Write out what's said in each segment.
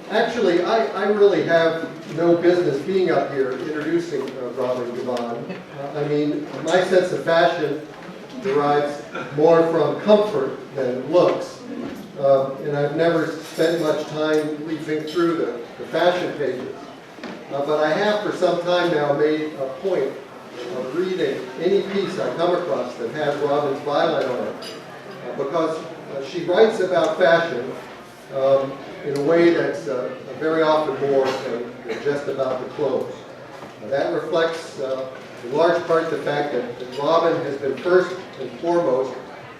Actually, I really have no business being up here introducing Robin Givhan. I mean, my sense of fashion derives more from comfort than looks. And I've never spent much time leafing through the fashion pages. But I have for some time now made a point of reading any piece I come across that has Robin's byline on it. Because she writes about fashion in a way that's very often more than just about the clothes. That reflects in large part the fact that Robin has been first and foremost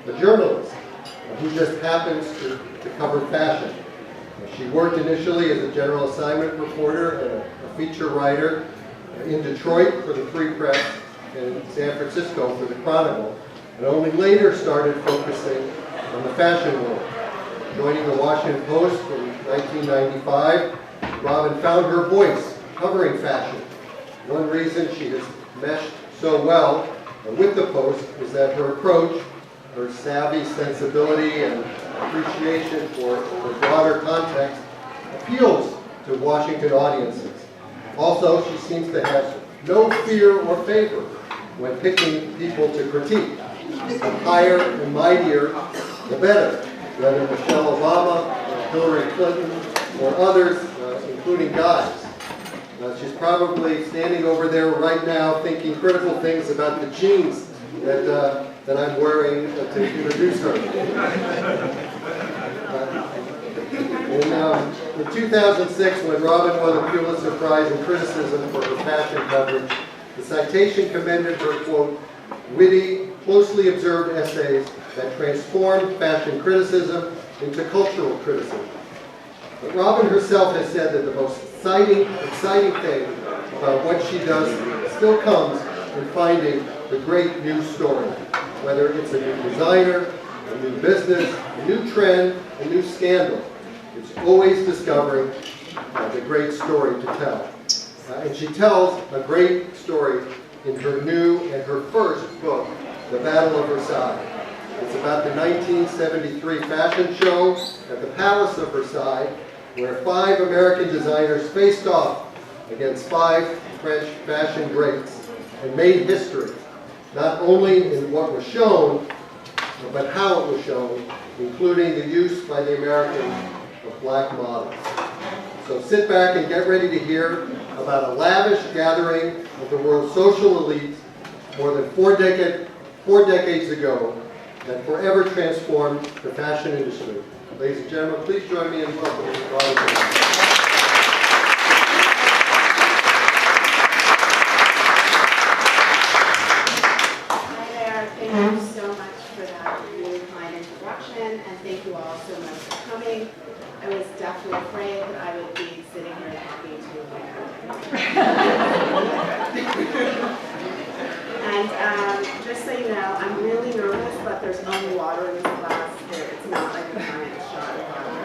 a journalist who just happens to cover fashion. She worked initially as a general assignment reporter and a feature writer in Detroit for the Free Press and in San Francisco for the Chronicle, and only later started focusing on the fashion world. Joining the Washington Post in 1995, Robin found her voice covering fashion. One reason she has meshed so well with the Post is that her approach, her savvy sensibility and appreciation for the broader context appeals to Washington audiences. Also, she seems to have no fear or favor when picking people to critique. The higher and mightier, the better, whether Michelle Obama, Hillary Clinton, or others, including guys. She's probably standing over there right now thinking critical things about the jeans that I'm wearing to introduce her. In 2006, when Robin won the Pulitzer Prize in criticism for her fashion coverage, the citation commended her, quote, witty, closely observed essays that transformed fashion criticism into cultural criticism. But Robin herself has said that the most exciting thing about what she does still comes in finding the great new story, whether it's a new designer, a new business, a new trend, a new scandal. It's always discovering the great story to tell. And she tells a great story in her new and her first book, The Battle of Versailles. It's about the 1973 fashion show at the Palace of Versailles, where 5 American designers faced off against 5 French fashion greats and made history, not only in what was shown, but how it was shown, including the use by the Americans of black models. So sit back and get ready to hear about a lavish gathering of the world's social elites more than 4 decades ago that forever transformed the fashion industry. Ladies and gentlemen, please join me in welcoming Robin Givhan. Hi there. Thank you so much for that really kind introduction, and thank you all so much for coming. I was definitely afraid that I would be sitting here talking to my And just so you know, I'm really nervous, but there's only water in this glass. It's not like a giant shot of water.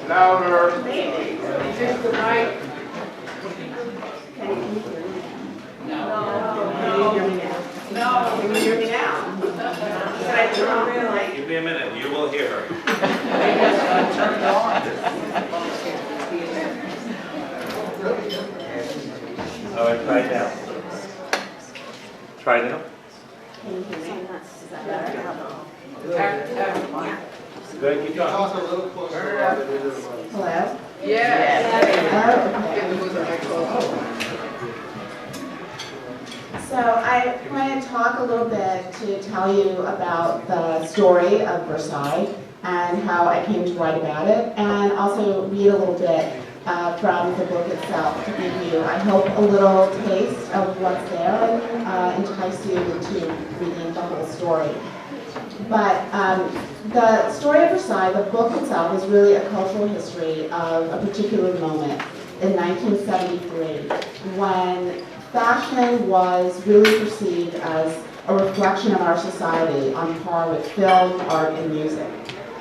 Louder. Maybe. Just the mic. Can you hear me? No. Can you hear me now? No. Can you hear me now? Should I turn on the light? Give me a minute, you will hear her. Turn it on. All right, try it now. Try it now. Can you hear me? Is that better? Go ahead, keep going. Talk a little closer, Robin. Hello? Yeah. So I want to talk a little bit to tell you about the story of Versailles and how I came to write about it, and also read a little bit from the book itself to give you, I hope, a little taste of what's there and entice you into reading the whole story. But the story of Versailles, the book itself, is really a cultural history of a particular moment in 1973 when fashion was really perceived as a reflection of our society on par with film, art, and music.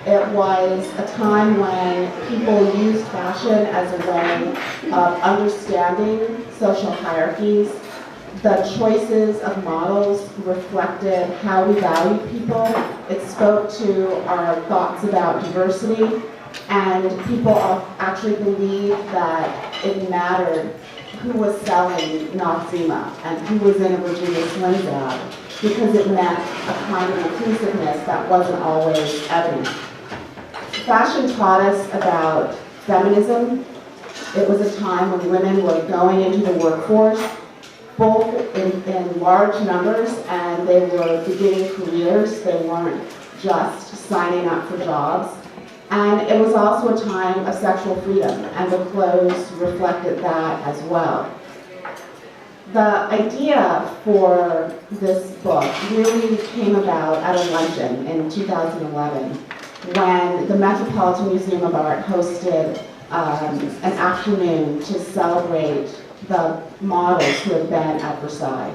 It was a time when people used fashion as a way of understanding social hierarchies The choices of models reflected how we value people. It spoke to our thoughts about diversity, and people actually believed that it mattered who was selling Noxzema and who was in a Virginia Slims ad, because it meant a kind of inclusiveness that wasn't always evident. Fashion taught us about feminism. It was a time when women were going into the workforce, both in large numbers, and they were beginning careers. They weren't just signing up for jobs. And it was also a time of sexual freedom, and the clothes reflected that as well. The idea for this book really came about at a luncheon in 2011 when the Metropolitan Museum of Art hosted an afternoon to celebrate the models who had been at Versailles.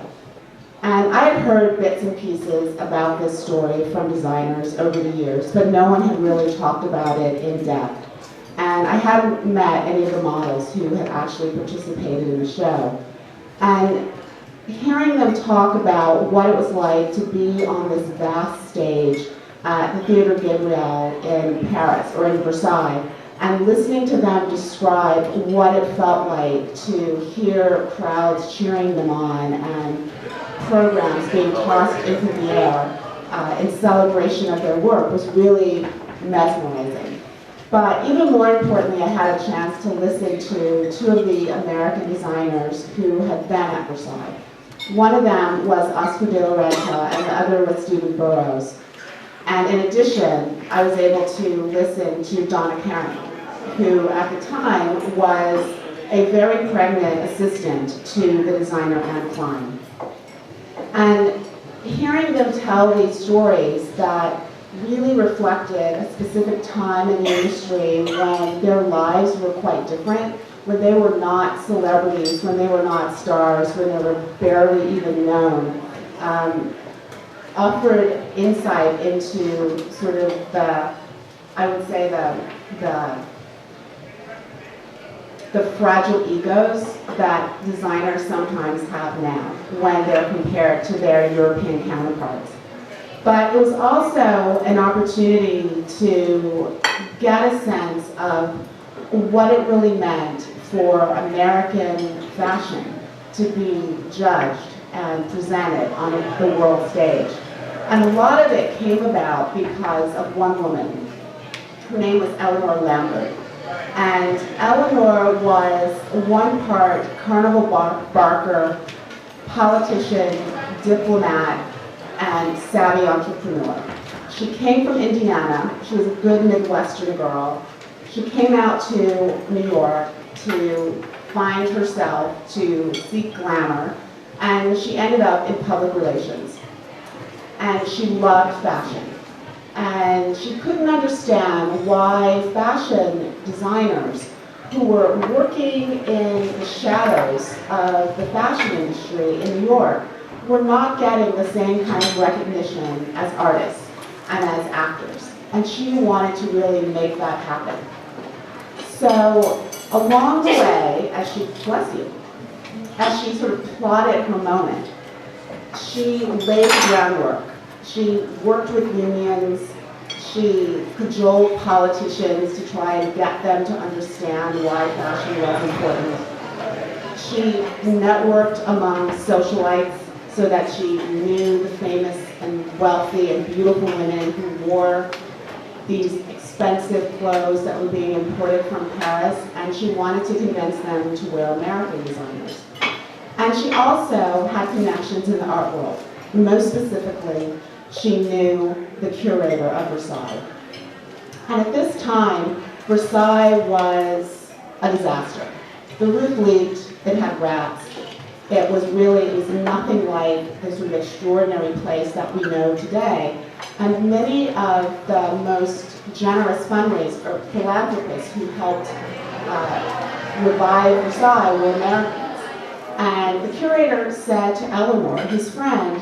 And I had heard bits and pieces about this story from designers over the years, but no one had really talked about it in depth. And I hadn't met any of the models who had actually participated in the show. And hearing them talk about what it was like to be on this vast stage at the Theatre Gabriel in Paris, or in Versailles, and listening to them describe what it felt like to hear crowds cheering them on and programs being tossed into the air in celebration of their work was really mesmerizing. But even more importantly, I had a chance to listen to two of the American designers who had been at Versailles. One of them was Oscar de la Renta, and the other was Stephen Burrows. And in addition, I was able to listen to Donna Karan, who at the time was a very pregnant assistant to the designer Anne Klein. And hearing them tell these stories that really reflected a specific time in the industry when their lives were quite different, when they were not celebrities, when they were not stars, when they were barely even known, offered insight into sort of the, I would say the fragile egos that designers sometimes have now when they're compared to their European counterparts. But it was also an opportunity to get a sense of what it really meant for American fashion to be judged and presented on the world stage. And a lot of it came about because of one woman. Her name was Eleanor Lambert. And Eleanor was one part carnival barker, politician, diplomat, and savvy entrepreneur. She came from Indiana. She was a good Midwestern girl. She came out to New York to find herself, to seek glamour, and she ended up in public relations. And she loved fashion. And she couldn't understand why fashion designers who were working in the shadows of the fashion industry in New York were not getting the same kind of recognition as artists and as actors. And she wanted to really make that happen. So along the way, as she sort of plotted her moment, she laid the groundwork. She worked with unions. She cajoled politicians to try and get them to understand why fashion was important. She networked among socialites so that she knew the famous and wealthy and beautiful women who wore these expensive clothes that were being imported from Paris, and she wanted to convince them to wear American designers. And she also had connections in the art world. Most specifically, she knew the curator of Versailles. And at this time, Versailles was a disaster. The roof leaked, it had rats. It was nothing like the sort of extraordinary place that we know today. And many of the most generous fundraisers or philanthropists who helped revive Versailles were Americans. And the curator said to Eleanor, his friend,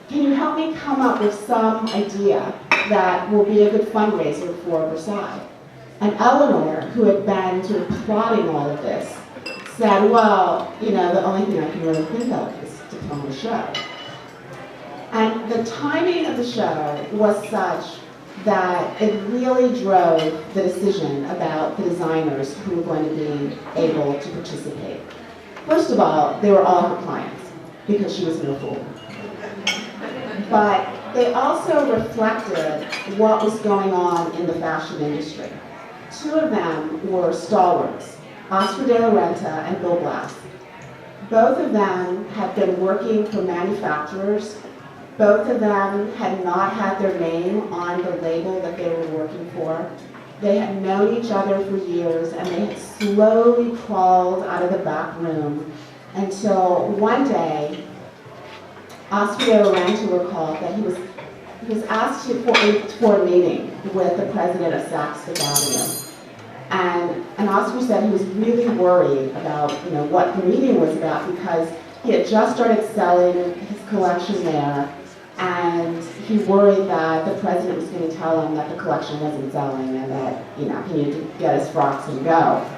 "Can you help me come up with some idea that will be a good fundraiser for Versailles?" And Eleanor, who had been sort of plotting all of this, said, "Well, the only thing I can really think of is to on the show. And the timing of the show was such that it really drove the decision about the designers who were going to be able to participate. First of all, they were all her clients, because she was no fool. But they also reflected what was going on in the fashion industry. Two of them were stalwarts, Oscar de la Renta and Bill Blass. Both of them had been working for manufacturers. Both of them had not had their name on the label that they were working for. They had known each other for years, and they had slowly crawled out of the back room until one day, Oscar de la Renta recalled that he was asked for a meeting with the president of Saks Fifth Avenue. And Oscar said he was really worried about what the meeting was about, because he had just started selling his collection there, and he worried that the president was going to tell him that the collection wasn't selling and that he needed to get his frocks and go.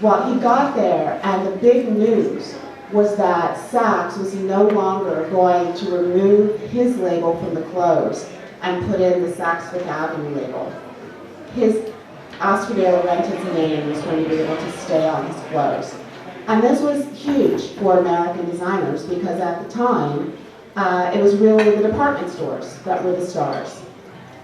Well, he got there, and the big news was that Saks was no longer going to remove his label from the clothes and put in the Saks Fifth Avenue label. His Oscar de la Renta's name was going to be able to stay on his clothes. And this was huge for American designers, because at the time, it was really the department stores that were the stars.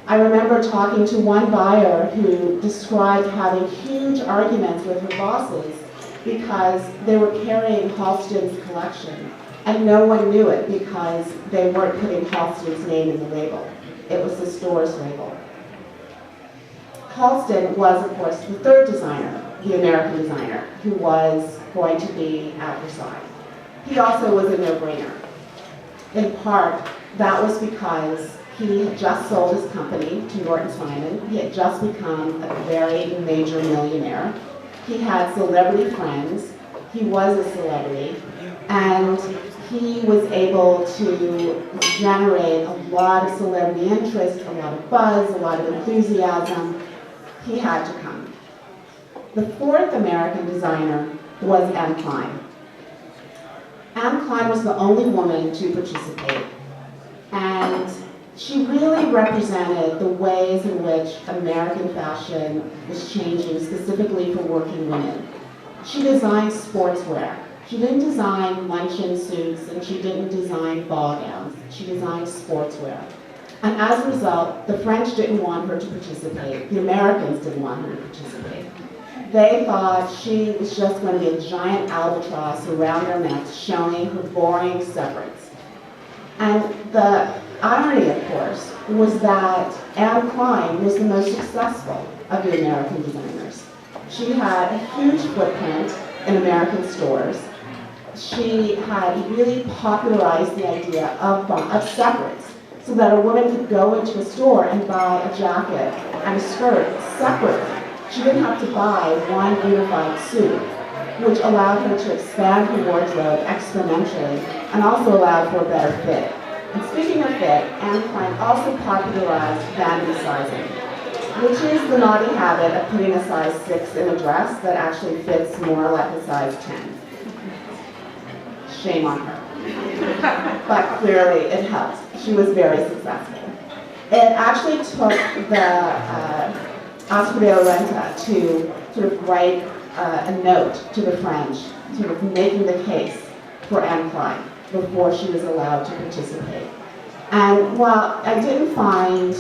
I remember talking to one buyer who described having huge arguments with her bosses because they were carrying Halston's collection, and no one knew it because they weren't putting Halston's name in the label. It was the store's label. Halston was, of course, the third designer, the American designer, who was going to be at Versailles. He also was a no-brainer. In part, that was because he had just sold his company to Norton Simon. He had just become a very major millionaire. He had celebrity friends. He was a celebrity. And he was able to generate a lot of celebrity interest, a lot of buzz, a lot of enthusiasm. He had to come. The fourth American designer was Anne Klein. Anne Klein was the only woman to participate, and she really represented the ways in which American fashion was changing, specifically for working women. She designed sportswear. She didn't design luncheon suits, and she didn't design ball gowns. She designed sportswear. And as a result, the French didn't want her to participate. The Americans didn't want her to participate. They thought she was just going to be a giant albatross around their necks, showing her boring separates. And the irony, of course, was that Anne Klein was the most successful of the American designers. She had a huge footprint in American stores. She had really popularized the idea of separates, so that a woman could go into a store and buy a jacket and a skirt separately. She didn't have to buy one unified suit, which allowed her to expand her wardrobe exponentially and also allowed for a better fit. And speaking of fit, Anne Klein also popularized vanity sizing, which is the naughty habit of putting a size 6 in a dress that actually fits more like a size 10. Shame on her. But clearly it helped. She was very successful. It actually took the Oscar de la Renta to sort of write a note to the French, sort of making the case for Anne Klein before she was allowed to participate. And while I didn't find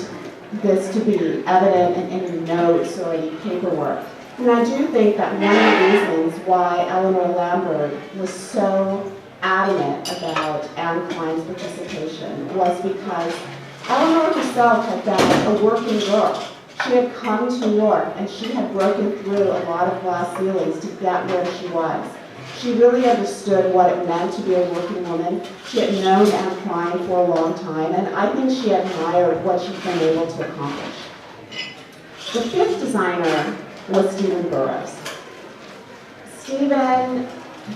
this to be evident in any notes or any paperwork, and I do think that one of the reasons why Eleanor Lambert was so adamant about Anne Klein's participation was because Eleanor herself had been a working girl. She had come to New York, and she had broken through a lot of glass ceilings to get where she was. She really understood what it meant to be a working woman. She had known Anne Klein for a long time, and I think she admired what she'd been able to accomplish. The fifth designer was Stephen Burrows. Stephen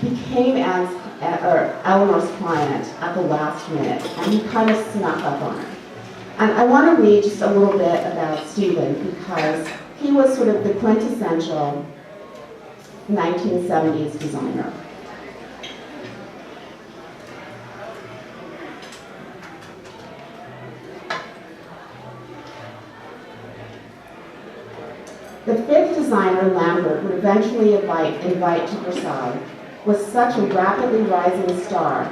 became Eleanor's client at the last minute, and he kind of snuck up on her. And I want to read just a little bit about Stephen, because he was sort of the quintessential 1970s designer. The fifth designer, Lambert, would eventually invite to Versailles, was such a rapidly rising star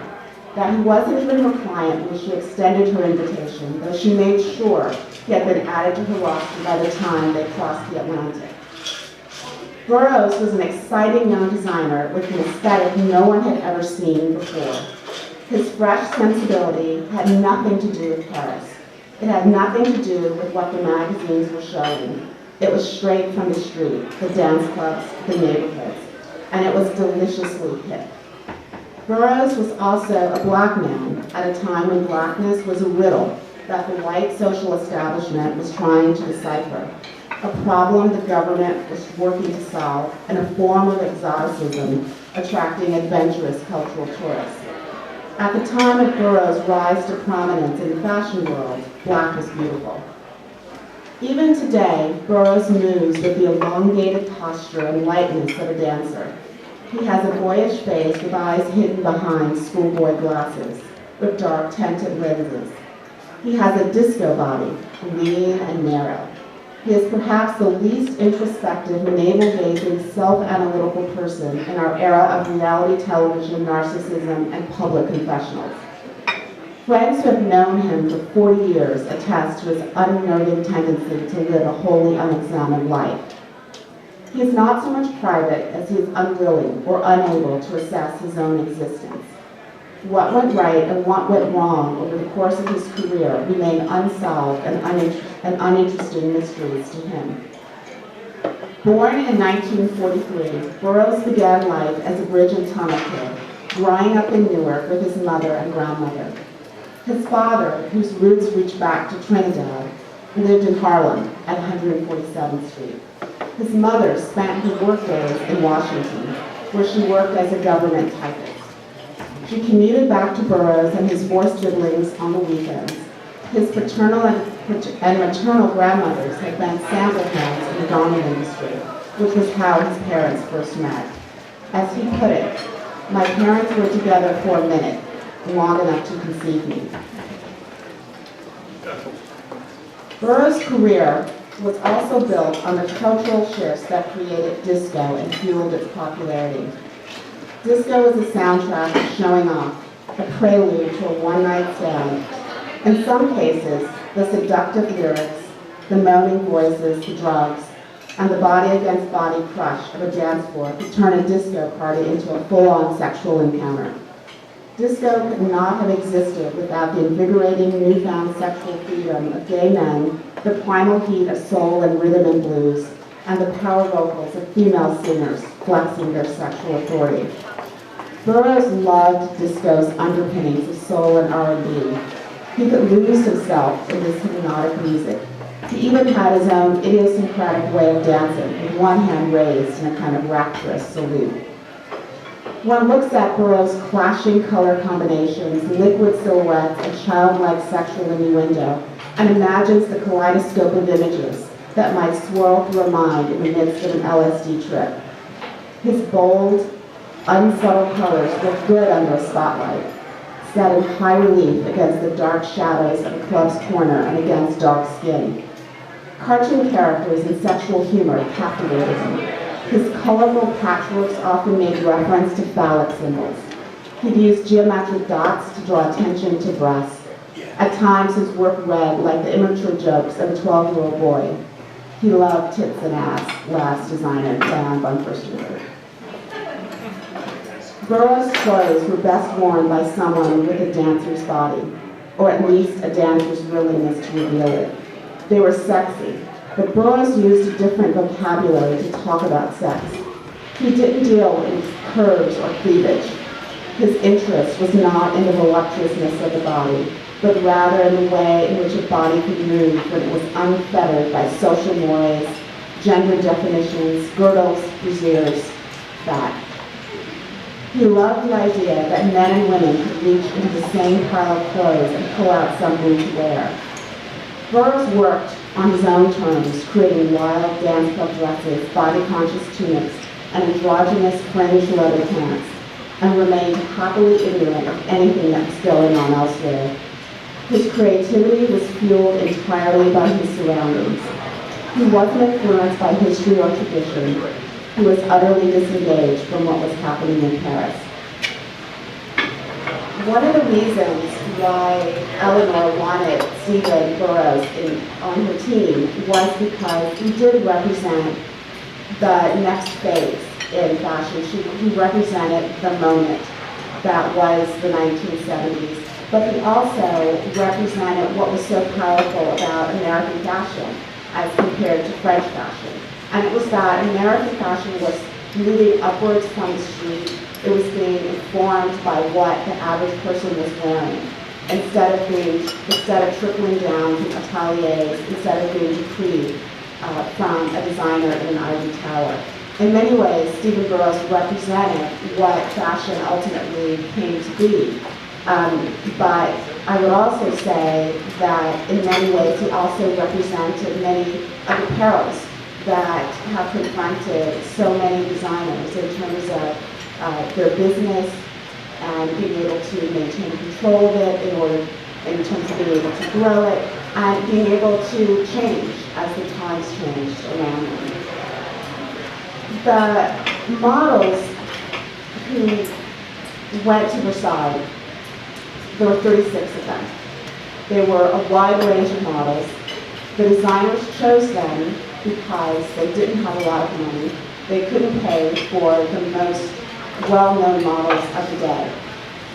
that he wasn't even her client when she extended her invitation, though she made sure he had been added to her roster by the time they crossed the Atlantic. Burrows was an exciting young designer with an aesthetic no one had ever seen before. His fresh sensibility had nothing to do with Paris. It had nothing to do with what the magazines were showing. It was straight from the street, the dance clubs, the neighborhoods, and it was deliciously hip. Burrows was also a black man at a time when blackness was a riddle that the white social establishment was trying to decipher, a problem the government was working to solve, and a form of exoticism attracting adventurous cultural tourists. At the time of Burrows' rise to prominence in the fashion world, black was beautiful. Even today, Burrows moves with the elongated posture and lightness of a dancer. He has a boyish face with eyes hidden behind schoolboy glasses, with dark tinted lenses. He has a disco body, lean and narrow. He is perhaps the least introspective, navel-gazing, self-analytical person in our era of reality television, narcissism, and public confessionals. Friends who have known him for 40 years attest to his unnerving tendency to live a wholly unexamined life. He is not so much private as he is unwilling or unable to assess his own existence. What went right and what went wrong over the course of his career remain unsolved and uninteresting mysteries to him. Born in 1943, Burrows began life as a bridge and tunnel kid, growing up in Newark with his mother and grandmother. His father, whose roots reach back to Trinidad, lived in Harlem at 147th Street. His mother spent her workdays in Washington, where she worked as a government typist. She commuted back to Burrows and his four siblings on the weekends. His paternal and maternal grandmothers had been sample hands in the garment industry, which was how his parents first met. As he put it, "My parents were together for a minute, long enough to conceive me." Burrows' career was also built on the cultural shifts that created disco and fueled its popularity. Disco is a soundtrack to showing off, a prelude to a one-night stand. In some cases, the seductive lyrics, the moaning voices, the drugs, and the body-against-body crush of a dance floor could turn a disco party into a full-on sexual encounter. Disco could not have existed without the invigorating newfound sexual freedom of gay men, the primal heat of soul and rhythm and blues, and the power vocals of female singers flexing their sexual authority. Burrows loved disco's underpinnings of soul and R&B. He could lose himself in this hypnotic music. He even had his own idiosyncratic way of dancing, with one hand raised in a kind of rapturous salute. One looks at Burrows' clashing color combinations, liquid silhouettes, and childlike sexual innuendo, and imagines the kaleidoscope of images that might swirl through a mind in the midst of an LSD trip. His bold, unsubtle colors look good under a spotlight, set in high relief against the dark shadows of a club's corner and against dark skin. Cartoon characters and sexual humor captivated him. His colorful patchworks often made reference to phallic symbols. He'd use geometric dots to draw attention to breasts. At times, his work read like the immature jokes of a 12-year-old boy. He loved tits and ass, last designer Diane von Furstenberg. Burrows' clothes were best worn by someone with a dancer's body, or at least a dancer's willingness to reveal it. They were sexy, but Burrows used a different vocabulary to talk about sex. He didn't deal in curves or cleavage. His interest was not in the voluptuousness of the body, but rather in the way in which a body could move when it was unfettered by social mores, gender definitions, girdles, brassieres, fat. He loved the idea that men and women could reach into the same pile of clothes and pull out something to wear. Burrows worked on his own terms, creating wild dance club dresses, body-conscious tunics, and androgynous fringe leather pants, and remained happily ignorant of anything that was going on elsewhere. His creativity was fueled entirely by his surroundings. He wasn't influenced by history or tradition. He was utterly disengaged from what was happening in Paris. One of the reasons why Eleanor wanted Stephen Burrows on her team was because he did represent the next phase in fashion. He represented the moment that was the 1970s, but he also represented what was so powerful about American fashion as compared to French fashion. And it was that American fashion was moving upwards from the street. It was being informed by what the average person was wearing, instead of trickling down from ateliers, instead of being decreed from a designer in an ivory tower. In many ways, Stephen Burrows represented what fashion ultimately came to be. But I would also say that in many ways he also represented many of the perils that have confronted so many designers in terms of their business and being able to maintain control of it in terms of being able to grow it and being able to change as the times changed around them. The models who went to Versailles, there were 36 of them. There were a wide range of models. The designers chose them because they didn't have a lot of money. They couldn't pay for the most well-known models of the day.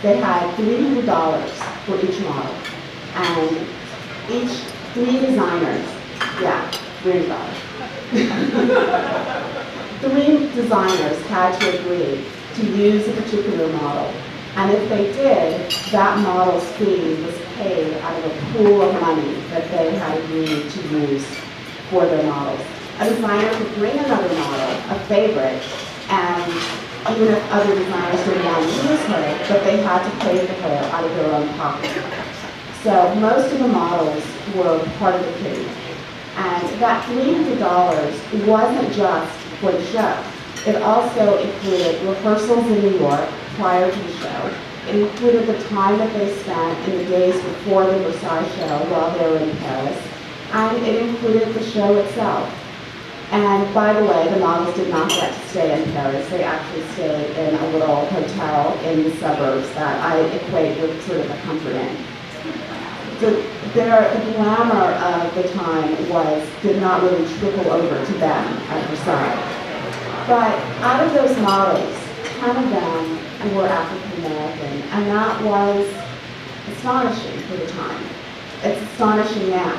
They had $300 for each model. And each 3 designers, $300. 3 designers had to agree to use a particular model. And if they did, that model's fee was paid out of a pool of money that they had agreed to use for their models. A designer could bring another model, a favorite, and even if other designers didn't want to use her, but they had to pay for her out of their own pocket. So most of the models were part of the fee. And that $300 wasn't just for the show. It also included rehearsals in New York prior to the show. It included the time that they spent in the days before the Versailles show while they were in Paris. And it included the show itself. And by the way, the models did not get to stay in Paris. They actually stayed in a little hotel in the suburbs that I equate with sort of a comfort inn. The glamour of the time did not really trickle over to them at Versailles. But out of those models, 10 of them were African American, and that was astonishing for the time. It's astonishing now.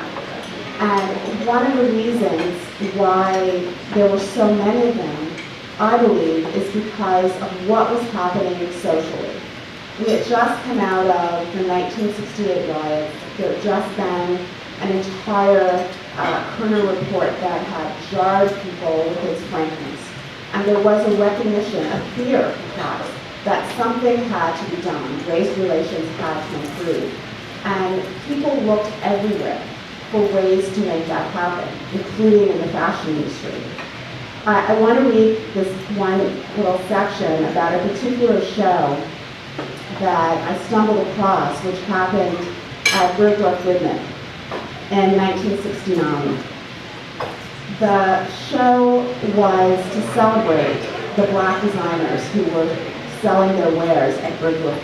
And one of the reasons why there were so many of them, I believe, is because of what was happening socially. We had just come out of the 1968 riots. There had just been an entire Kerner report that had jarred people with its frankness. And there was a recognition, a fear, perhaps, that something had to be done. Race relations had to improve. And people looked everywhere for ways to make that happen, including in the fashion industry. I want to read this one little section about a particular show that I stumbled across, which happened at Burrows in 1969. The show was to celebrate the black designers who were selling their wares at Burrows.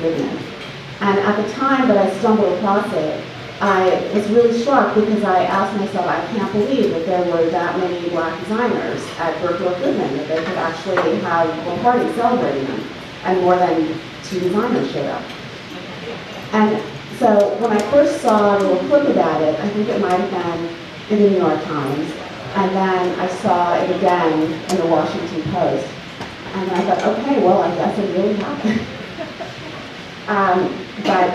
And at the time that I stumbled across it, I was really struck because I asked myself, I can't believe that there were that many black designers at Burrows, that they could actually have a party celebrating them, and more than 2 designers showed up. And so when I first saw a little clip about it, I think it might have been in the New York Times, and then I saw it again in the Washington Post. And I thought, okay, well, I guess it really happened. But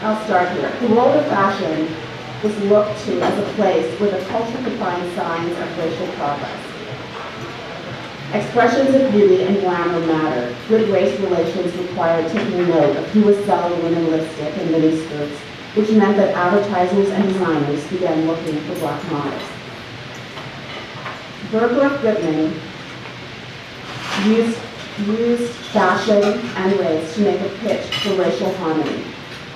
I'll start here. The world of fashion was looked to as a place where the culture could find signs of racial progress. Expressions of beauty and glamour mattered. Good race relations required taking note of who was selling women lipstick and mini skirts, which meant that advertisers and designers began looking for black models. Burrows used fashion and race to make a pitch for racial harmony.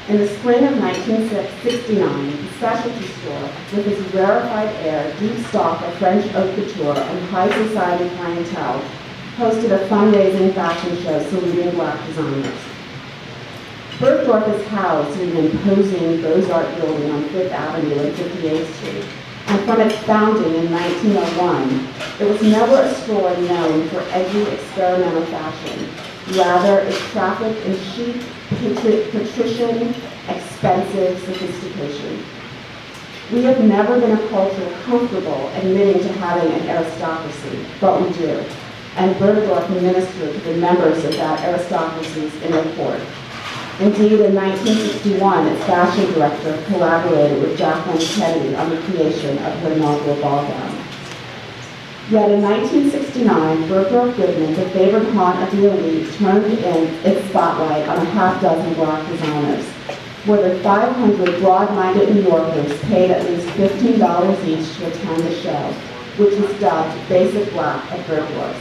In the spring of 1969, the specialty store, with its rarefied air, deep stock of French haute couture, and high society clientele, hosted a fundraising fashion show saluting Black designers. Bergdorf is housed in an imposing Beaux-Arts building on Fifth Avenue and 58th Street, and from its founding in 1901, it was never a store known for edgy experimental fashion. Rather, it trafficked in chic, patrician, expensive sophistication. We have never been a culture comfortable admitting to having an aristocracy, but we do. And Bergdorf ministered to the members of that aristocracy's inner court. Indeed, in 1961, its fashion director collaborated with Jacqueline Kennedy on the creation of her inaugural ball gown. Yet in 1969, Bergdorf Goodman, the favored haunt of the elite, turned in its spotlight on a half-dozen Black designers. More than 500 broad-minded New Yorkers paid at least $15 each to attend the show, which was dubbed Basic Black at Bergdorf.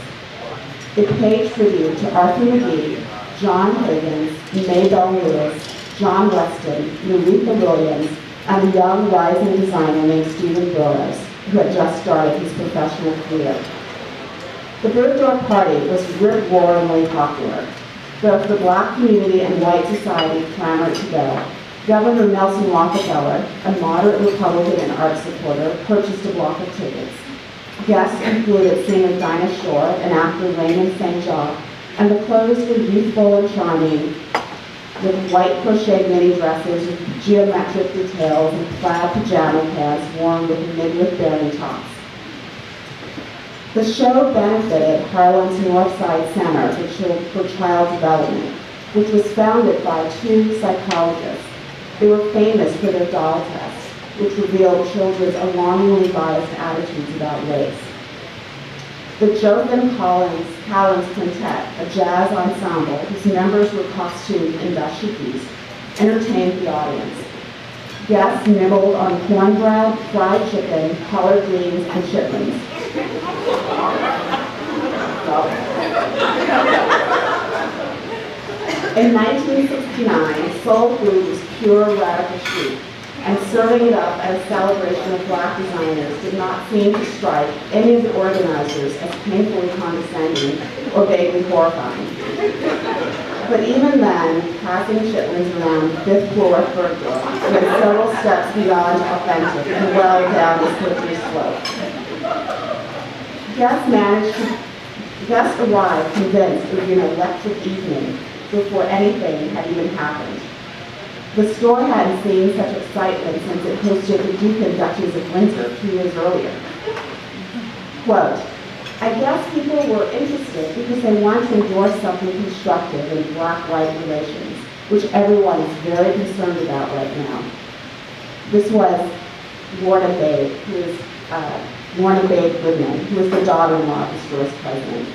It paid tribute to Arthur McGee, John Higgins, Maybelle Lewis, John Weston, Lolita Williams, and a young rising designer named Stephen Burrows, who had just started his professional career. The Bergdorf party was rip-roaringly popular. Both the Black community and white society clamored to go. Governor Nelson Rockefeller, a moderate Republican and art supporter, purchased a block of tickets. Guests included singer Dinah Shore and actor Raymond St. John, and the clothes were youthful and charming, with white crocheted mini dresses with geometric details and plaid pajama pants worn with midriff-bearing tops. The show benefited Harlem's North Side Center for Child Development, which was founded by two psychologists. They were famous for their doll tests, which revealed children's alarmingly biased attitudes about race. The Jotham Collins Quintet, a jazz ensemble whose members were costumed in dashikis, entertained the audience. Guests nibbled on cornbread, fried chicken, collard greens, and chitlins. In 1969, soul food was pure radical chic, and serving it up as a celebration of Black designers did not seem to strike any of the organizers as painfully condescending or vaguely horrifying. But even then, passing chitlins around the fifth floor of Bergdorf went several steps beyond authentic and well down the slippery slope. Guests arrived convinced it would be an electric evening before anything had even happened. The store hadn't seen such excitement since it hosted the Duke and Duchess of Windsor 2 years earlier. Quote, I guess people were interested because they wanted to endorse something constructive in Black-white relations, which everyone is very concerned about right now. This was Lorna Babe, Lorna Babe Goodman, who was the daughter-in-law of the store's president.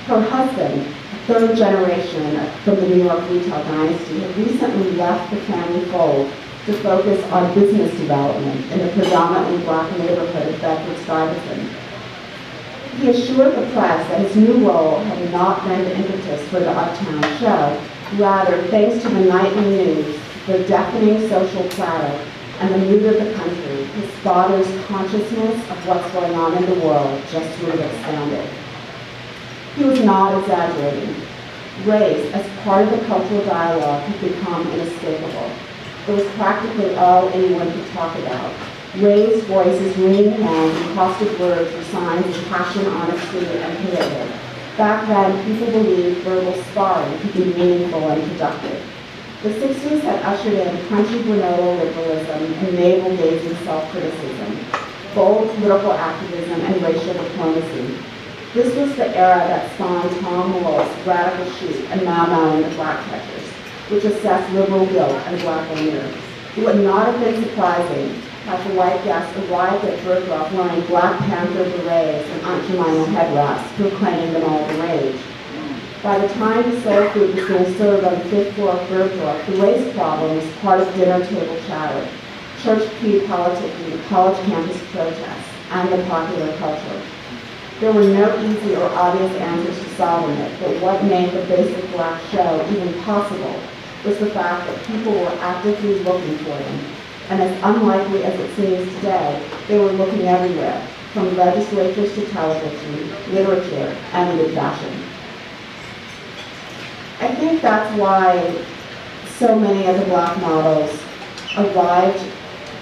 Her husband, third generation from the New York retail dynasty, had recently left the family fold to focus on business development in the predominantly Black neighborhood of Bedford-Stuyvesant. He assured the press that his new role had not been the impetus for the Uptown show. Rather, thanks to the nightly news, the deafening social clatter, and the mood of the country, his father's consciousness of what's going on in the world just would have expanded. He was not exaggerating. Race, as part of the cultural dialogue, had become inescapable. It was practically all anyone could talk about. Raised voices, ringing hands, and caustic words were signs of passion, honesty, and commitment. Back then, people believed verbal sparring could be meaningful and productive. The 60s had ushered in crunchy granola liberalism and navel-gazing self-criticism, bold political activism, and racial diplomacy. This was the era that spawned Tom Wolfe's Radical Chic and Mau Mau and the Black Catchers, which assessed liberal guilt and Black anger. It would not have been surprising had the white guests arrived at Bergdorf wearing Black Panther berets and Aunt Jemima headdress, proclaiming them all the rage. By the time the soul food was being served on the fifth floor of Bergdorf, the race problem was part of dinner table chatter, church pew politicking, college campus protests, and the popular culture. There were no easy or obvious answers to solving it, but what made the Basic Black show even possible was the fact that people were actively looking for them. And as unlikely as it seems today, they were looking everywhere, from legislatures to television, literature, and even fashion. I think that's why so many of the black models arrived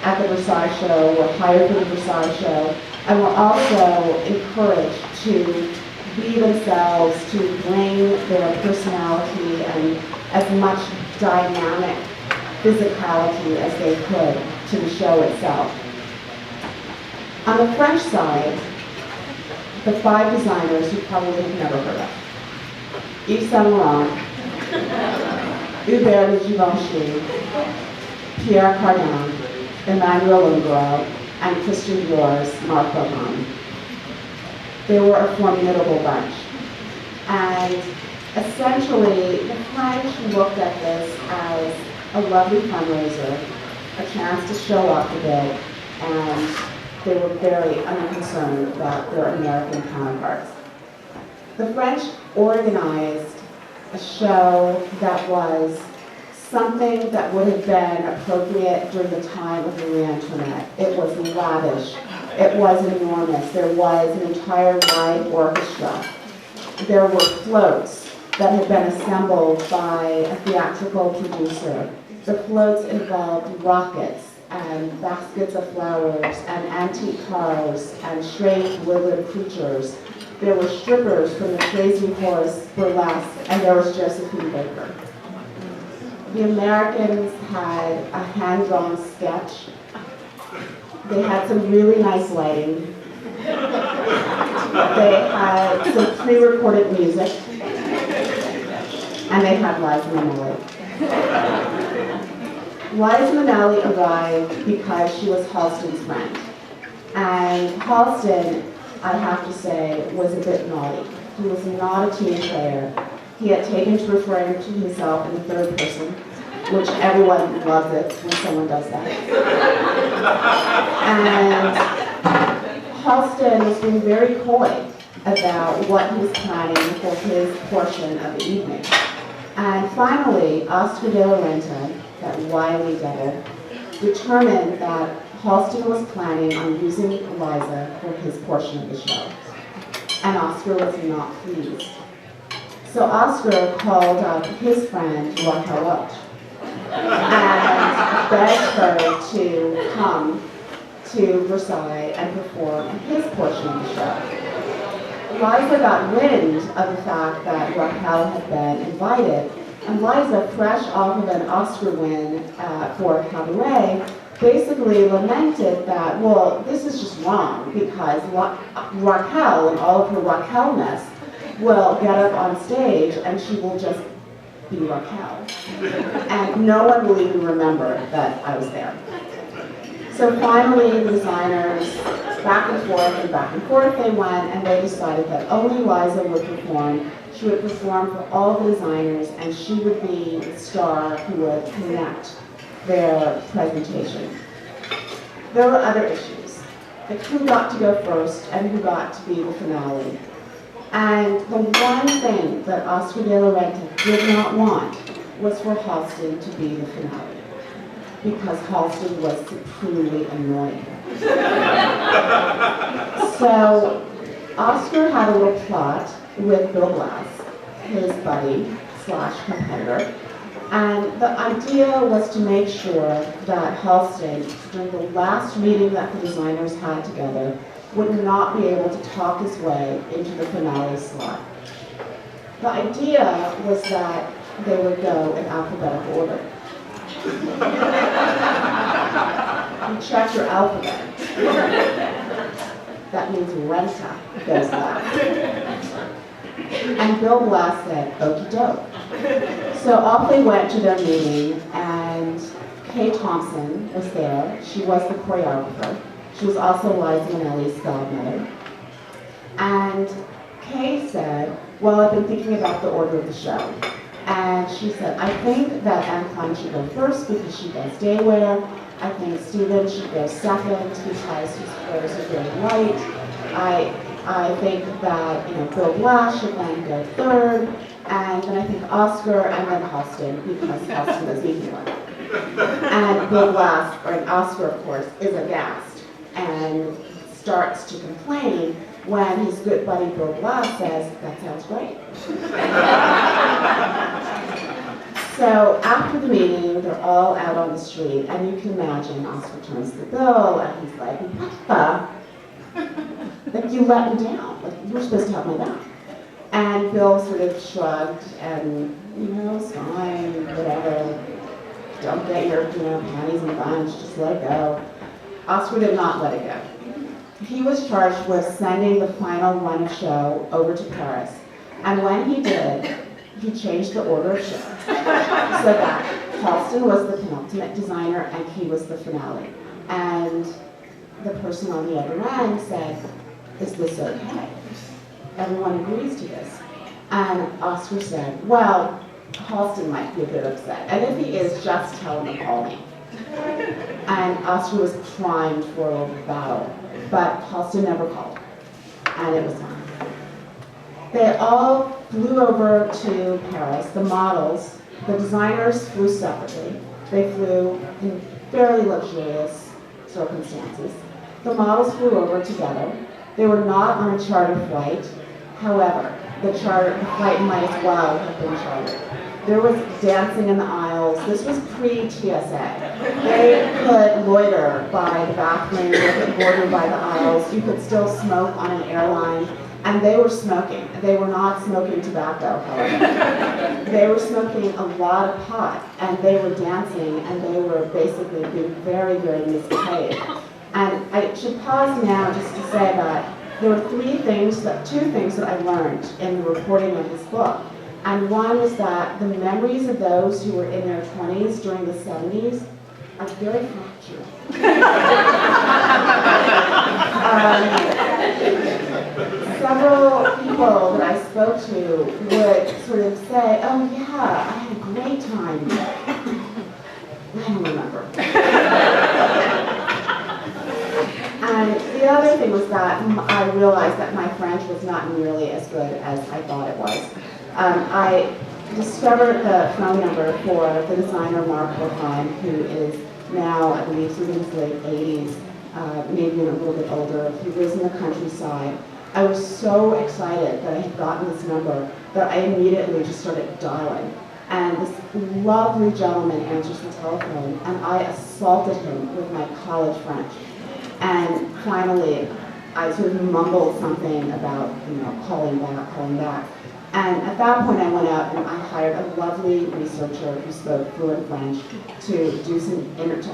at the Versailles show, were hired for the Versailles show, and were also encouraged to be themselves, to bring their personality and as much dynamic physicality as they could to the show itself. On the French side, the 5 designers you probably have never heard of: Yves Saint Laurent, Hubert de Givenchy, Pierre Cardin, Emmanuel Ungaro, and Christian Dior's Marc Givhan. They were a formidable bunch. And essentially, the French looked at this as a lovely fundraiser, a chance to show off a bit, and they were very unconcerned about their American counterparts. The French organized a show that was something that would have been appropriate during the time of Marie Antoinette. It was lavish. It was enormous. There was an entire live orchestra. There were floats that had been assembled by a theatrical producer. The floats involved rockets and baskets of flowers and antique cars and strange woodland creatures. There were strippers from the Crazy Horse Burlesque, and there was Josephine Baker. The Americans had a hand-drawn sketch. They had some really nice lighting. They had some pre-recorded music. And they had Liza Minnelli. Liza Minnelli arrived because she was Halston's friend. And Halston, I have to say, was a bit naughty. He was not a team player. He had taken to referring to himself in the third person, which everyone loves it when someone does that. And Halston was being very coy about what he was planning for his portion of the evening. And finally, Oscar de la Renta, that wily devil, determined that Halston was planning on using Liza for his portion of the show. And Oscar was not pleased. So Oscar called up his friend, Raquel Welch, and begged her to come to Versailles and perform his portion of the show. Liza got wind of the fact that Raquel had been invited, and Liza, fresh off of an Oscar win for Cabaret, basically lamented that, well, this is just wrong, because Raquel and all of her Raquel-ness will get up on stage and she will just be Raquel. And no one will even remember that I was there. So finally, the designers, back and forth they went, and they decided that only Liza would perform. She would perform for all the designers, and she would be the star who would connect their presentation. There were other issues, like who got to go first and who got to be the finale. And the one thing that Oscar de la Renta did not want was for Halston to be the finale, because Halston was supremely annoying. So Oscar had a little plot with Bill Blass, his buddy / competitor, and the idea was to make sure that Halston, during the last meeting that the designers had together, would not be able to talk his way into the finale slot. The idea was that they would go in alphabetical order. You check your alphabet. That means Renta goes last. And Bill Blass said, okie doke. So off they went to their meeting, and Kay Thompson was there. She was the choreographer. She was also Liza Minnelli's godmother. And Kay said, well, I've been thinking about the order of the show. And she said, I think that Anne Klein should go first because she does day wear. I think Stephen should go second because his clothes are very light. I think that Bill Blass should then go third. And then I think Oscar, and then Halston, because Halston is the easy one. And Bill Blass, or Oscar, of course, is aghast and starts to complain when his good buddy Bill Blass says, "That sounds great." So after the meeting, they're all out on the street, and you can imagine Oscar turns to Bill, and he's like, "What the? Like, you let me down. Like, you were supposed to have my back." And Bill sort of shrugged and, it's fine, whatever. Don't get your, panties in a bunch, just let it go. Oscar did not let it go. He was charged with sending the final run of show over to Paris. And when he did, he changed the order of show. So that Halston was the penultimate designer and he was the finale. And the person on the other end said, "Is this okay? Everyone agrees to this." And Oscar said, "Well, Halston might be a bit upset. And if he is, just tell him to call me." And Oscar was primed for a battle, but Halston never called. And it was fine. They all flew over to Paris. The models, the designers flew separately. They flew in fairly luxurious circumstances. The models flew over together. They were not on a charter flight. However, the flight might as well have been chartered. There was dancing in the aisles. This was pre-TSA. They could loiter by the bathroom, they could loiter by the aisles. You could still smoke on an airline. And they were smoking. They were not smoking tobacco, however. They were smoking a lot of pot, and they were dancing, and they were basically being very, very misbehaved. And I should pause now just to say that there were two things that I learned in the reporting of this book. And one was that the memories of those who were in their 20s during the 70s are very fractured. Several people that I spoke to would sort of say, "Oh yeah, I had a great time." I don't remember. And the other thing was that I realized that my French was not nearly as good as I thought it was. I discovered the phone number for the designer Mark Givhan, who is now, I believe, he's in his late 80s, maybe a little bit older. He lives in the countryside. I was so excited that I had gotten this number that I immediately just started dialing. And this lovely gentleman answers the telephone, and I assaulted him with my college French. And finally, I sort of mumbled something about, calling back. And at that point, I went out and I hired a lovely researcher who spoke fluent French to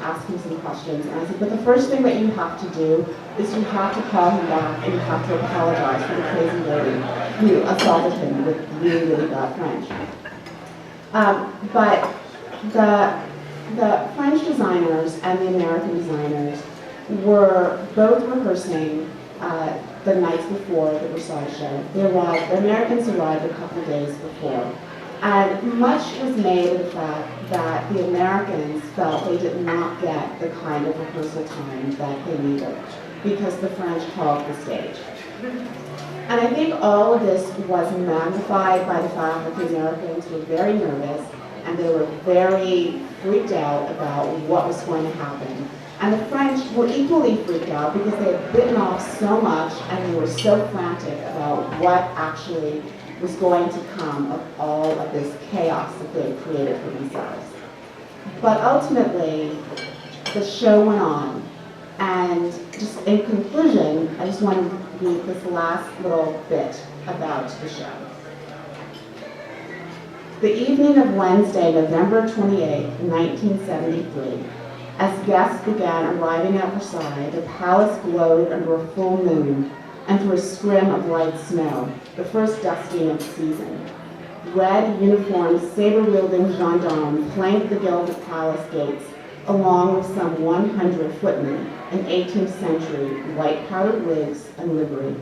ask him some questions. And I said, "But the first thing that you have to do is you have to call him back and you have to apologize for the crazy lady who assaulted him with really, really bad French." But the French designers and the American designers were both rehearsing the nights before the Versailles show. The Americans arrived a couple of days before. And much was made of the fact that the Americans felt they did not get the kind of rehearsal time that they needed because the French hogged the stage. And I think all of this was magnified by the fact that the Americans were very nervous and they were very freaked out about what was going to happen. And the French were equally freaked out because they had bitten off so much and they were so frantic about what actually was going to come of all of this chaos that they had created for themselves. But ultimately, the show went on. And just in conclusion, I just want to read this last little bit about the show. The evening of Wednesday, November 28, 1973, as guests began arriving at Versailles, the palace glowed under a full moon and through a scrim of light snow, the first dusting of the season. Red, uniformed, saber-wielding gendarmes flanked the gilded palace gates, along with some 100 footmen in 18th century white-powdered wigs and livery.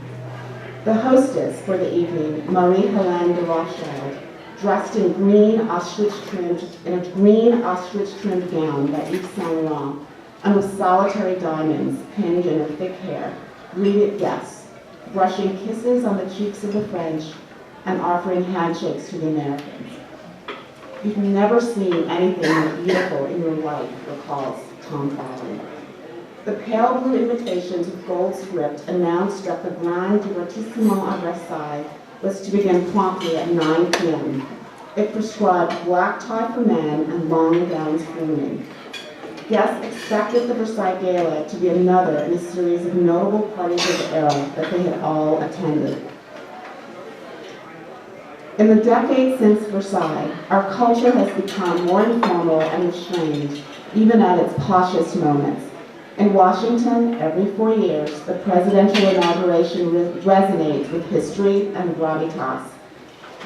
The hostess for the evening, Marie-Helene de Rothschild, dressed in a green ostrich-trimmed gown by Yves Saint Laurent, and with solitary diamonds pinned in her thick hair, greeted guests, brushing kisses on the cheeks of the French, and offering handshakes to the Americans. "You've never seen anything more beautiful in your life," recalls Tom Fallon. The pale blue invitations with gold script announced that the Grand Divertissement of Versailles was to begin promptly at 9 p.m. It prescribed black tie for men and long gowns for women. Guests expected the Versailles Gala to be another in a series of notable parties of the era that they had all attended. In the decades since Versailles, our culture has become more informal and restrained, even at its poshest moments. In Washington, every 4 years, the presidential inauguration resonates with history and gravitas.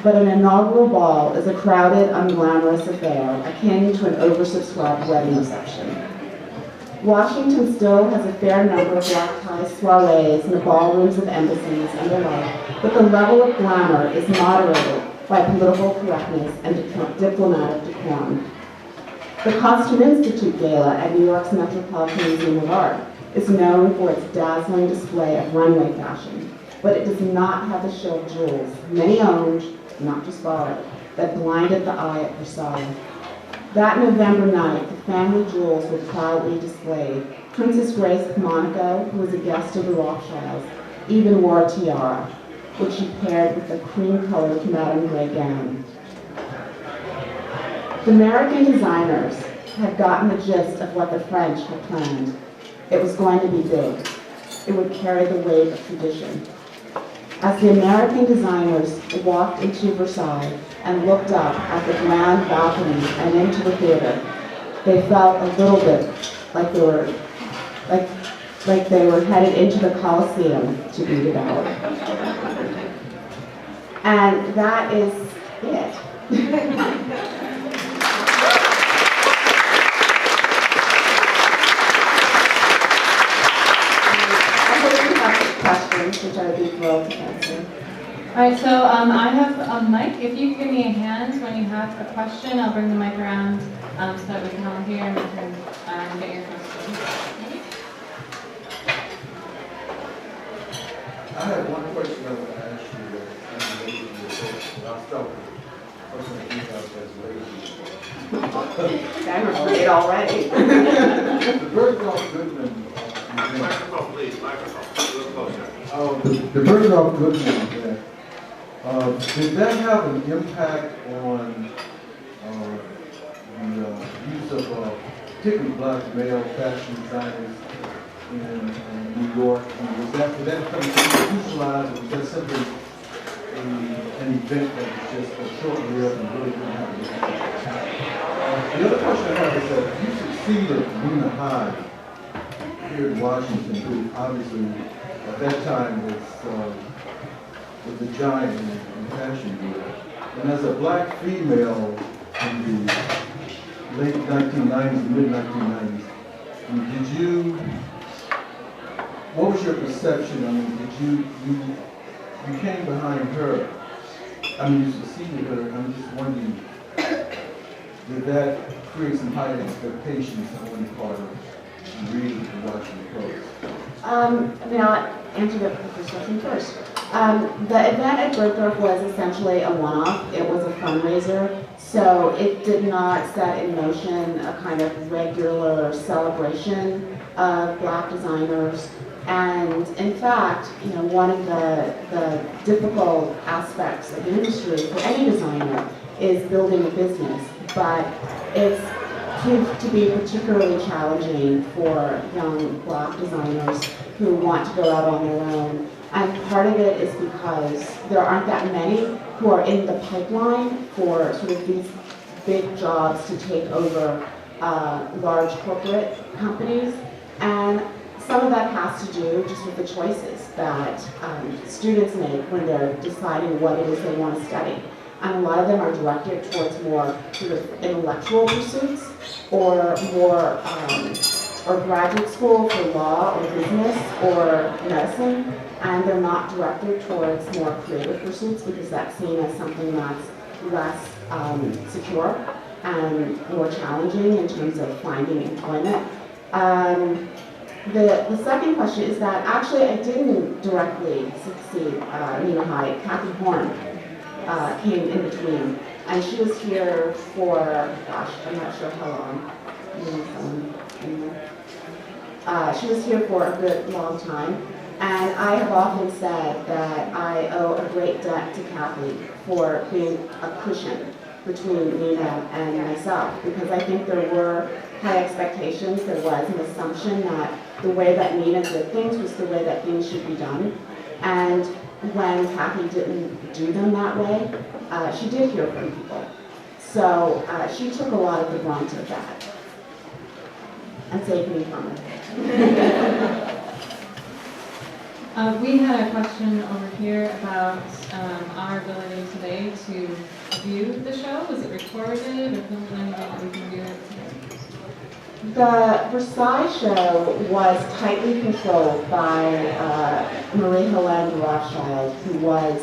But an inaugural ball is a crowded, unglamorous affair, akin to an oversubscribed wedding reception. Washington still has a fair number of black tie soirees in the ballrooms of embassies and the like, but the level of glamour is moderated by political correctness and diplomatic decorum. The Costume Institute Gala at New York's Metropolitan Museum of Art is known for its dazzling display of runway fashion, but it does not have the show of jewels, many owned, not just borrowed, that blinded the eye at Versailles. That November night, the family jewels were proudly displayed. Princess Grace of Monaco, who was a guest of the Rothschilds, even wore a tiara, which she paired with the cream-colored Madame Grey gown. The American designers had gotten the gist of what the French had planned. It was going to be big. It would carry the weight of tradition. As the American designers walked into Versailles and looked up at the grand balcony and into the theater, they felt a little bit like they were headed into the Colosseum to be devoured. And that is it. Questions, which I would be thrilled to answer. All right, so I have a mic. If you could give me a hand when you have a question, I'll bring the mic around so that we can all hear and we can get your question. I have one question I want to ask you that I'm related to your book. I'll start with the person that you have as lady. I'm afraid already. The Burrows Goodman. Microphone, please, microphone, a little closer. The Burrows Goodman event, did that have an impact on the use of particularly black male fashion designers in New York? And did that come institutionalized, or was that simply an event that was just short-lived and really didn't have an impact? The other question I have is that you succeeded Lena Hyde here in Washington, who obviously at that time was the giant in fashion world. And as a black female in the late 1990s, mid-1990s, what was your perception? I mean, you came behind her. I mean, you succeeded her. I'm just wondering, did that create some high expectations on the part of reading and watching the Prose? I'll answer the first question first. The event at Burrows was essentially a one-off. It was a fundraiser, so it did not set in motion a kind of regular celebration of black designers. And in fact, one of the difficult aspects of the industry for any designer is building a business, but it's proved to be particularly challenging for young black designers who want to go out on their own. And part of it is because there aren't that many who are in the pipeline for sort of these big jobs to take over large corporate companies. And some of that has to do just with the choices that students make when they're deciding what it is they want to study. And a lot of them are directed towards more sort of intellectual pursuits or more or graduate school for law or business or medicine, and they're not directed towards more creative pursuits because that's seen as something that's less secure and more challenging in terms of finding employment. The second question is that actually I didn't directly succeed Nina Hyde. Kathy Horn came in between. And she was here for, gosh, I'm not sure how long. She was here for a good long time. And I have often said that I owe a great debt to Kathy for being a cushion between Nina and myself, because I think there were high expectations. There was an assumption that the way that Nina did things was the way that things should be done. And when Kathy didn't do them that way, she did hear from people. So she took a lot of the brunt of that and saved me from it. We had a question over here about our ability today to view the show. Was it recorded, or is there anything that we can do it today? The Versailles show was tightly controlled by Marie-Helene Rothschild, who was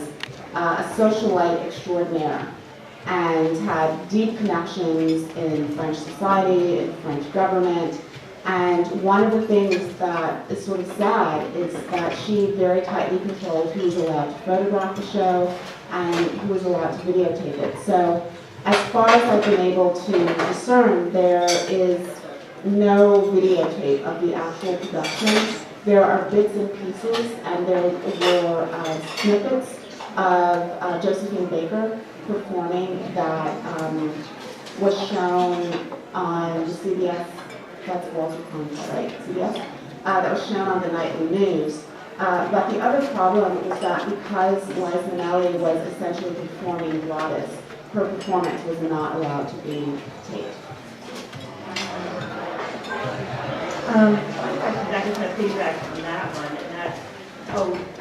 a socialite extraordinaire and had deep connections in French society, in French government. And one of the things that is sort of sad is that she very tightly controlled who was allowed to photograph the show and who was allowed to videotape it. So as far as I've been able to discern, there is no videotape of the actual production. There are bits and pieces, and there were snippets of Josephine Baker performing that was shown on the CBS. That's Walter Cronkite, right? CBS? That was shown on the nightly news. But the other problem is that because Liza Minnelli was essentially performing gratis, her performance was not allowed to be taped. My question, I just have feedback on that one, and that's,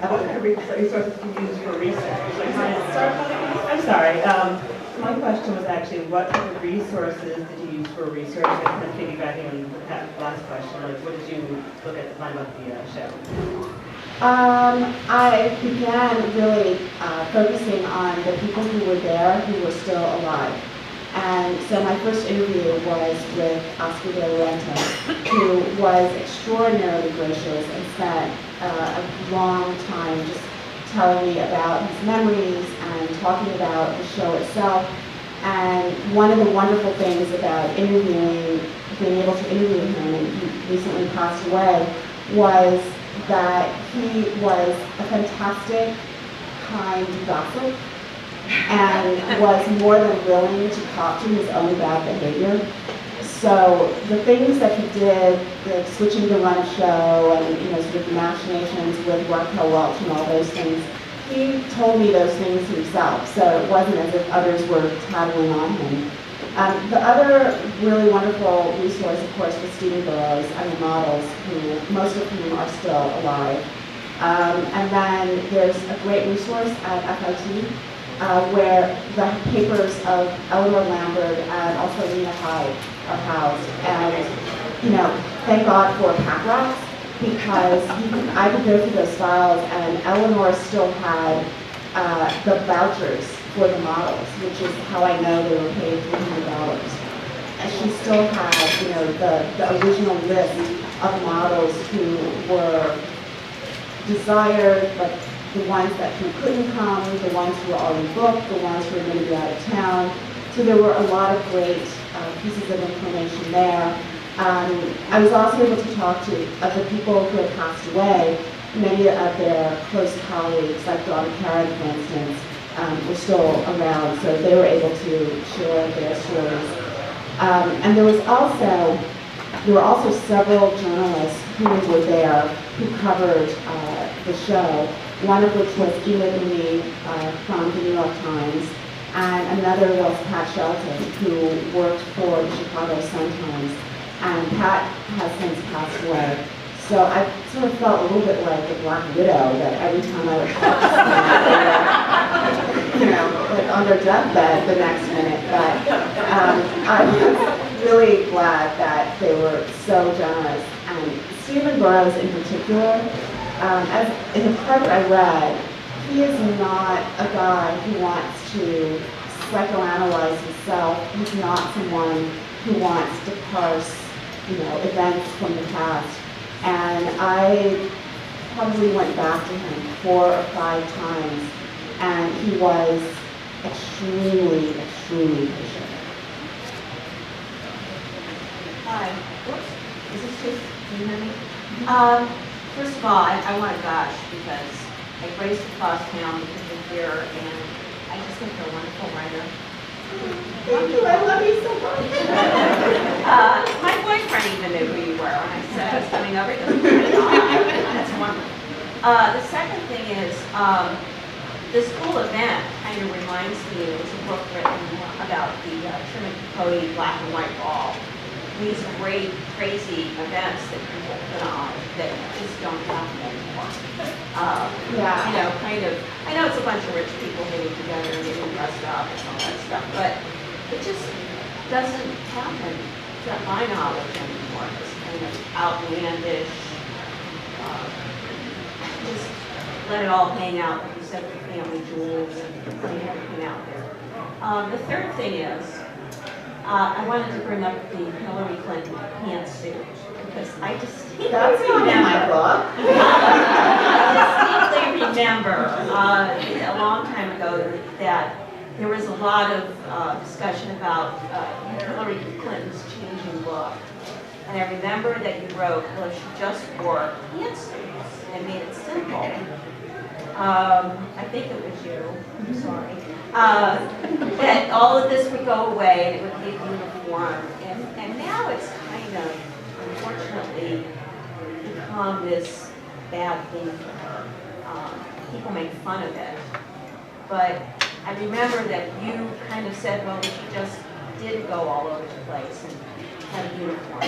what kind of resources do you use for research? Like, how did it start? I'm sorry. My question was actually, what kind of resources did you use for research? And kind of piggybacking on that last question, like, what did you look at to find about the show? I began really focusing on the people who were there who were still alive. And so my first interview was with Oscar de la Renta, who was extraordinarily gracious and spent a long time just telling me about his memories and talking about the show itself. And one of the wonderful things about being able to interview him, and he recently passed away, was that he was a fantastic, kind gossip and was more than willing to talk to his own bad behavior. So the things that he did, like switching the run of show and sort of machinations with Raquel Welch and all those things, he told me those things himself. So it wasn't as if others were tattling on him. The other really wonderful resource, of course, was Stephen Burrows and the models, who most of whom are still alive. And then there's a great resource at FIT where the papers of Eleanor Lambert and also Lena Hyde are housed. And, thank God for pack rats, because I could go through those files and Eleanor still had the vouchers for the models, which is how I know they were paid $300. And she still had, the original list of models who were desired, but the ones that couldn't come, the ones who were already booked, the ones who were going to be out of town. So there were a lot of great pieces of information there. I was also able to talk to the people who had passed away. Many of their close colleagues, like Dawn Karen, for instance, were still around, so they were able to share their stories. And there were also several journalists who were there who covered the show, one of which was Enid Lee from the New York Times, and another was Pat Shelton, who worked for the Chicago Sun-Times. And Pat has since passed away. So I sort of felt a little bit like the Black Widow, that every time I would talk to someone, like on their deathbed the next minute. But I was really glad that they were so generous. And Stephen Burrows in particular, as in the part I read, he is not a guy who wants to psychoanalyze himself. He's not someone who wants to parse, events from the past. And I probably went back to him 4 or 5 times, and he was extremely, extremely patient. Hi. Whoops. Is this too? Can you hear me? First of all, I want to gush because I raced across town because of here, and I just think you're a wonderful writer. Thank you, I love you so much. My boyfriend even knew who you were when I said I was coming over. He goes, that's wonderful. The second thing is, this whole event kind of reminds me, it was a book written about the Truman Capote black and white ball. These great, crazy events that people put on that just don't happen anymore. Yeah. You know, kind of, I know it's a bunch of rich people getting together and getting dressed up and all that stuff, but it just doesn't happen, to my knowledge anymore. This kind of outlandish, just let it all hang out, like you said, with family jewels and putting everything out there. The third thing is, I wanted to bring up the Hillary Clinton pantsuit because I distinctly That's not in my book. I distinctly remember a long time ago that there was a lot of discussion about Hillary Clinton's changing look. And I remember that you wrote, well, she just wore pantsuits and made it simple. I think it was you, I'm sorry. That all of this would go away and it would be uniform. And now it's kind of, unfortunately, become this bad thing for her. People make fun of it. But I remember that you kind of said, well, if she just did go all over the place and have a uniform,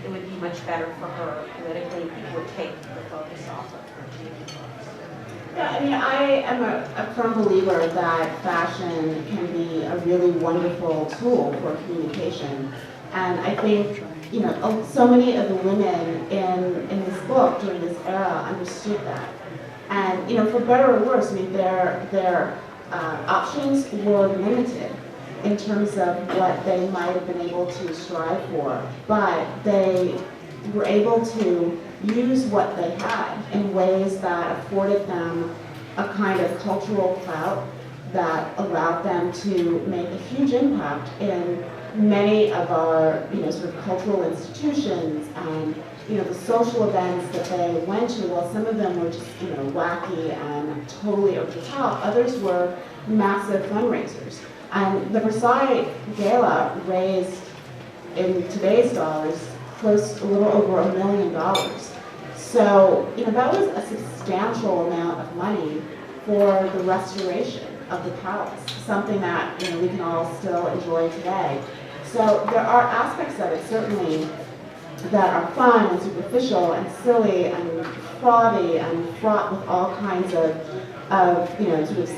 it would be much better for her politically. People would take the focus off of her changing clothes. Yeah, I mean, I am a firm believer that fashion can be a really wonderful tool for communication. And I think, you know, so many of the women in this book during this era understood that. And, you know, for better or worse, I mean, their options were limited in terms of what they might have been able to strive for, but they were able to use what they had in ways that afforded them a kind of cultural clout that allowed them to make a huge impact in many of our, you know, sort of cultural institutions and, you know, the social events that they went to. Well, some of them were just, you know, wacky and totally over the top. Others were massive fundraisers. And the Versailles Gala raised, in today's dollars, close a little over $1 million. So, you know, that was a substantial amount of money for the restoration of the palace, something that, you know, we can all still enjoy today. So there are aspects of it, certainly, that are fun and superficial and silly and frothy and fraught with all kinds of you know, sort of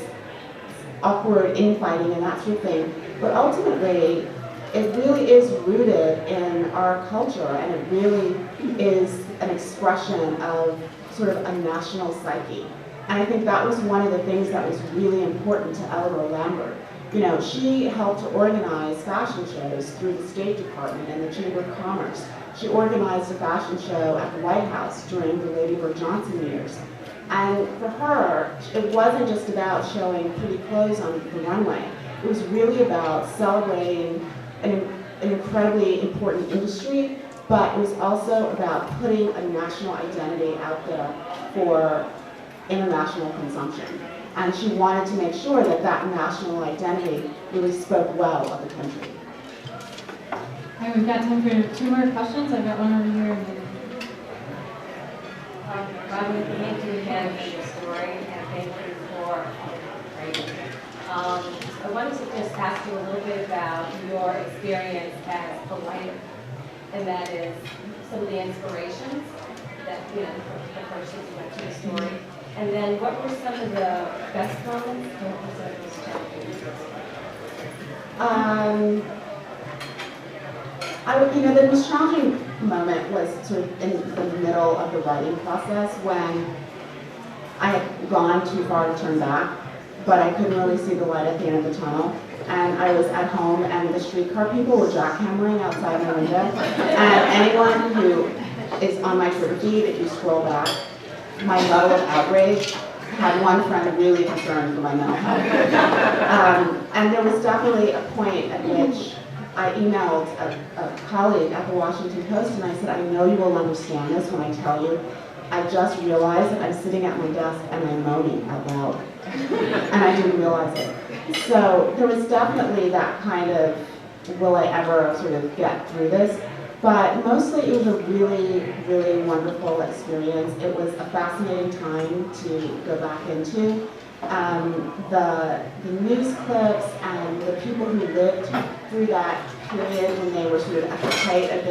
awkward infighting and that sort of thing. But ultimately, it really is rooted in our culture, and it really is an expression of sort of a national psyche. And I think that was one of the things that was really important to Eleanor Lambert. You know, she helped to organize fashion shows through the State Department and the Chamber of Commerce. She organized a fashion show at the White House during the Lady Bird Johnson years. And for her, it wasn't just about showing pretty clothes on the runway. It was really about celebrating an incredibly important industry, but it was also about putting a national identity out there for international consumption. And she wanted to make sure that that national identity really spoke well of the country. All right, we've got time for 2 more questions. I've got one over here. Robin, thank you again for your story, and thank you for writing. I wanted to just ask you a little bit about your experience as a writer, and that is some of the inspirations that, you know, the first you went to the story. And then what were some of the best moments and what was the most challenging? You know, the most challenging moment was sort of in the middle of the writing process when I had gone too far to turn back, but I couldn't really see the light at the end of the tunnel. And I was at home, and the streetcar people were jackhammering outside my window. And anyone who is on my Twitter feed, if you scroll back, my level of outrage had one friend really concerned for my mental health. And there was definitely a point at which I emailed a colleague at the Washington Post and I said, I know you will understand this when I tell you. I just realized that I'm sitting at my desk and I'm moaning out loud. And I didn't realize it. So there was definitely that kind of, will I ever sort of get through this? But mostly it was a really, really wonderful experience. It was a fascinating time to go back into. The news clips and the people who lived through that period when they were sort of at the height of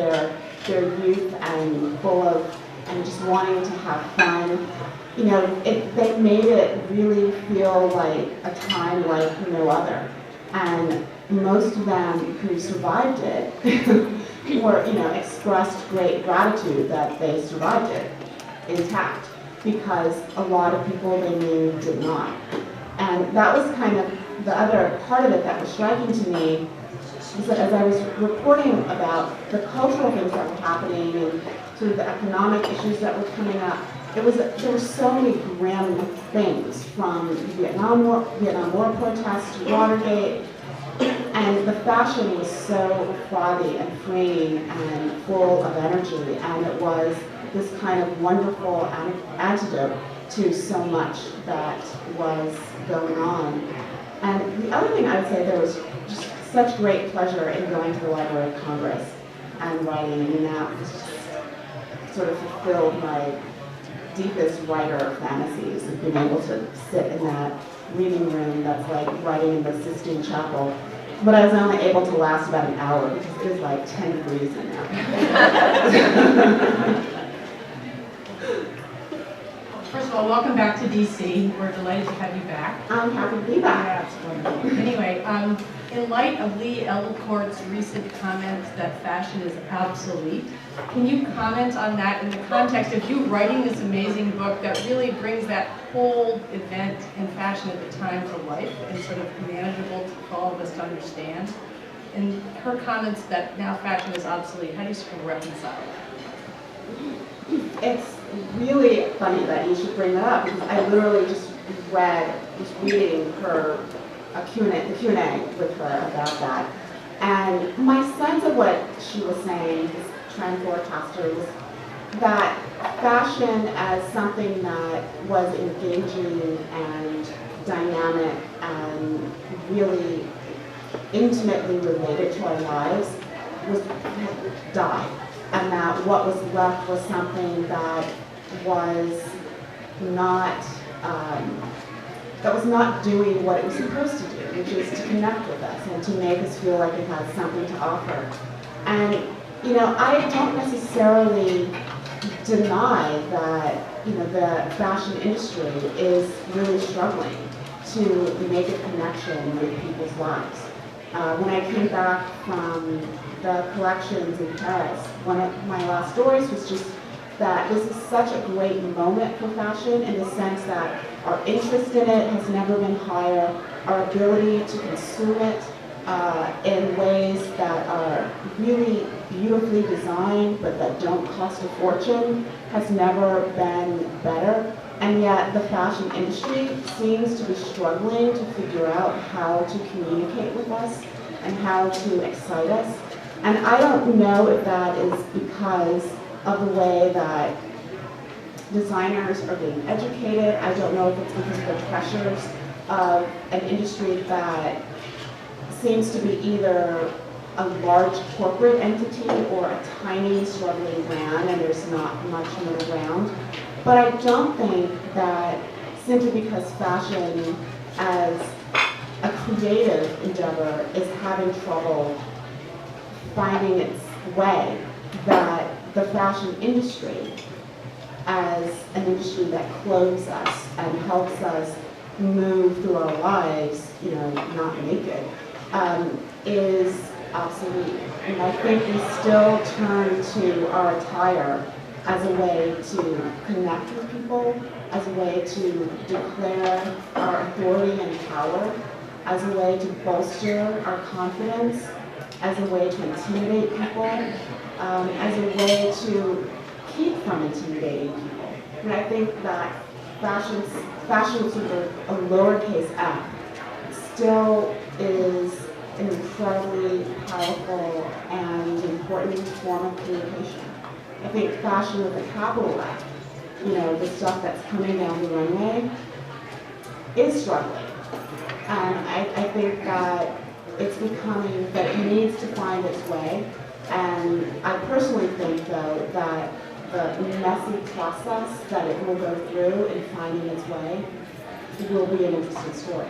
their youth and full of, and just wanting to have fun. You know, they made it really feel like a time like no other. And most of them who survived it were, you know, expressed great gratitude that they survived it intact, because a lot of people they knew did not. And that was kind of the other part of it that was striking to me, is that as I was reporting about the cultural things that were happening and sort of the economic issues that were coming up, there were so many grim things, from the Vietnam War protests to Watergate, and the fashion was so frothy and freeing and full of energy, and it was this kind of wonderful antidote to so much that was going on. And the other thing I would say, there was just such great pleasure in going to the Library of Congress and writing, and that was just sort of fulfilled my deepest writer fantasies of being able to sit in that reading room that's like writing in the Sistine Chapel. But I was only able to last about an hour because it is like 10 degrees in there. First of all, welcome back to DC. We're delighted to have you back. I'm happy to be back. That's wonderful. Anyway, in light of Lee Elcourt's recent comments that fashion is obsolete, can you comment on that in the context of you writing this amazing book that really brings that whole event and fashion at the time to life and sort of manageable for all of us to understand? And her comments that now fashion is obsolete, how do you sort of reconcile that? It's really funny that you should bring that up, because I literally just was reading her the Q&A with her about that. And my sense of what she was saying, this trend forecaster, was that fashion as something that was engaging and dynamic and really intimately related to our lives had died. And that what was left was something that was not doing what it was supposed to do, which is to connect with us and to make us feel like it has something to offer. And you know, I don't necessarily deny that, you know, the fashion industry is really struggling to make a connection with people's lives. When I came back from the collections in Paris, one of my last stories was just that this is such a great moment for fashion, in the sense that our interest in it has never been higher, our ability to consume it in ways that are really beautifully designed but that don't cost a fortune has never been better. And yet the fashion industry seems to be struggling to figure out how to communicate with us and how to excite us. And I don't know if that is because of the way that designers are being educated. I don't know if it's because of the pressures of an industry that seems to be either a large corporate entity or a tiny struggling brand, and there's not much middle ground. But I don't think that simply because fashion as a creative endeavor is having trouble finding its way, that the fashion industry as an industry that clothes us and helps us move through our lives, you know, not naked, is obsolete. And I think we still turn to our attire as a way to connect with people, as a way to declare our authority and power, as a way to bolster our confidence, as a way to intimidate people, as a way to keep from intimidating people. And I think that fashion with a lowercase f still is an incredibly powerful and important form of communication. I think fashion with a capital F, the stuff that's coming down the runway, is struggling. And I think that it's becoming, that it needs to find its way. And I personally think, though, that the messy process that it will go through in finding its way will be an interesting story.